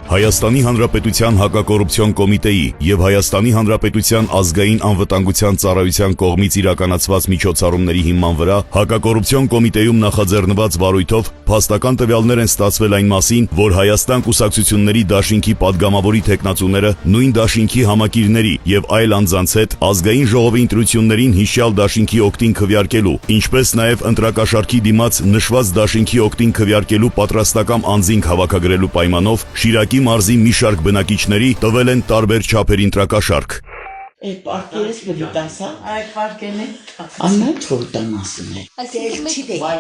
Հայաստանի Հանրապետության հակակոռուպցիոն կոմիտեի և Հայաստանի Հանրապետության ազգային անվտանգության ծառայության կողմից իրականացված միջոցառումների հիման վրա հակակոռուպցիոն կոմիտեում նախաձեռնված վարույթով փաստական տվյալներ են ստացվել այն մասին, որ Հայաստան կուսակցությունների դաշինքի падգամավորի թեկնածուները նույն դաշինքի համակիրների և այլ անձանց հետ ազգային ժողովի ընտրություններին հիշյալ դաշինքի օգտին քվեարկելու, ինչպես նաև ընտրակաշառքի դիմաց նշված դաշինքի օգտին քվեարկելու պատրաստակամ անձինք հավաքագրելու պայմանով Շիրակի մարզի մի շարք բնակիչների տվել են տարբեր չափերի ընտրակաշառք։ Այդ պարկերս բդիտաս, հա? Այդ պարկերն է։ Աննան չորտան ասում է։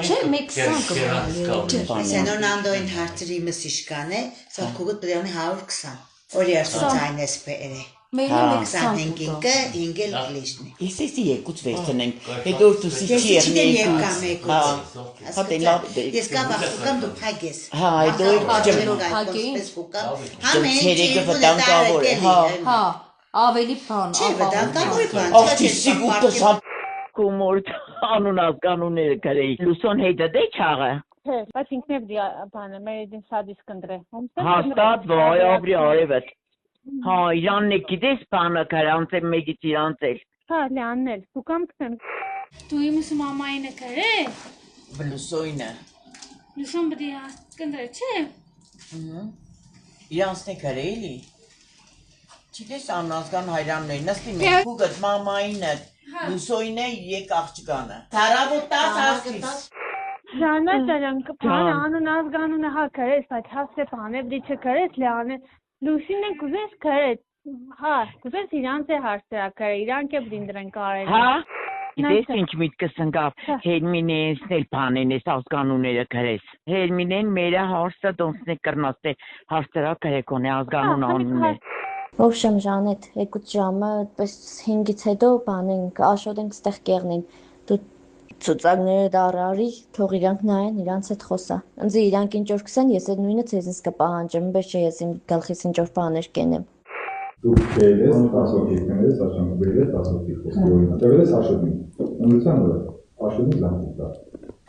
Չէ, մեկ սան կբանալի։ Սենոնանդոյն հարցրի մսիշկան է, սովքուգուտ բդյանի 120։ Որի արսոց այն ես պերը։ Մերը մեկ սան 25-ինքը ինգել լիշնի։ Ես էսի երկուց վերցնենք, հետո դուսի չի Ես կա բախուկամ դու փագես։ Հա, հետո չերեկը վտանգավոր է, հա, ավելի բան։ Չէ, վտանգավոր բան։ Աղջի սիգուտս կումորդ անուն ազգանունները գրեի։ Լուսոն հետը դե չաղը։ Չէ, բայց ինքնև բանը, մեր իդին սադիս կնդրե։ Հաստատ վայ ավրի արևդ։ Հա, իրանն է գիտես բանը կարանց է մեգից իրանց էլ։ Հա, լյանն էլ, դու կամ կտեն։ Դու իմս մամայինը կրե։ Լուսոյնը։ Լուսոն բդի կնդրե, չէ։ Իրանցն է գրեիլի։ Չիտես անազգան հայրաններ, նստի մեր հուգըտ մամայինը, լուսոյնը եկ աղջկանը։ Թարավոտաս ասկիս։ Ժանա ճարանք բան անուն ազգանունը հա կրես, այդ հասե բան է բդի չկրես լյանը։ Լուսին է կուզես կրեց, հա, կուզես իրանց է հարցրակարը, իրանք է բդին դրեն կարել։ Հա, դես ինչ միտքս ընկավ, հերմինենսն էլ բանեն ես ազգանուները կրես։ Հերմինեն մերը հարսը դոնսն է կրնաստ է հարցրակար եկոն է ազգանուն անուն է։ Ոբշեմ Ժանետ, եկուտ ժամը, պես 5-ից հետո բանենք, աշոտ ենք ստեղ կեղնին, դու ծուծակները դարարի, թող իրանք նայեն, իրանց հետ խոսա։ Ընձի իրանք ինչ-որ կսեն, ես այդ նույնը ձեզնից կպահանջեմ, բայց չէ ես իմ գլխից ինչ-որ բաներ կենեմ։ Դու կերես, 10 հոգի կներես, աշանք բերես, 10 հոգի խոսքի օրինակ։ Տվել ես աշոտին, ընդրության վրա, աշոտին զանգից տա։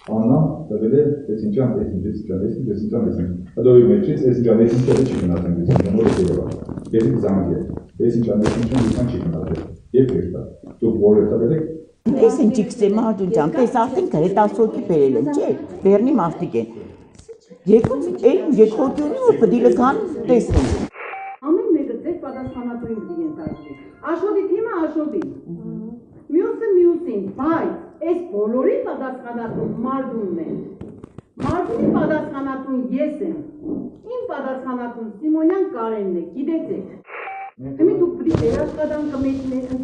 Աննա տվել է, ես ինչան, ես ինչան, հդովի մեջից, ես ինչան, ես ինչան չի գնացեմ, ես ինչան, որը դուրը, ես ինչ զանգ է, ես ինչան, ուսան չի գնացել, և կերտա, դուք որ է տվել եք, Ես ինչիք սեմ արդուն ճամ, պես արդեն կրե 10 հոգի բերել են, չէ, բերնի մարդիկ են։ Եկ հոգյունի ու պդիլը կան տեսնում։ Ամեն մեկը ձեր պատասխանատուին պդի ենթարկվի։ Աշոտի թիմը աշոտին, մյուսը մյուսին, բայց այս բոլորի պատասխանատուն մարդունն է։ Մարդունի պատասխանատուն ես եմ, իմ պատասխանատուն Սիմոնյան Կարենն է, գիտեցեք։ Հիմի դուք պդի դեր աշխատանքը մեջ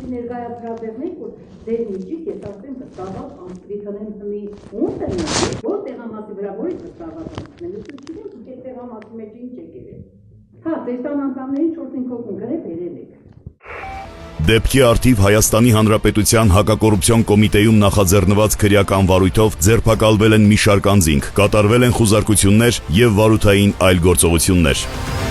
ներգայացրատեղնեք, որ դեր միջիկ ես ասեմ վստահված անպդի տնեմ հմի ոնց է նասի, որ տեղամասի վրա որից վստահված անցնեմ, ես չգիտեմ, դուք այդ տեղամասի մեջ ինչ եք երել։ Հա, տեսան անդամներին 4-5 հոգուն գրե բերել եք։ Դեպքի արդիվ Հայաստանի Հանրապետության հակակոռուպցիոն կոմիտեում նախաձեռնված քրեական վարույթով ձերբակալվել են մի շարք անձինք, կատարվել են խուզարկություններ և վարութային այլ գործողություններ։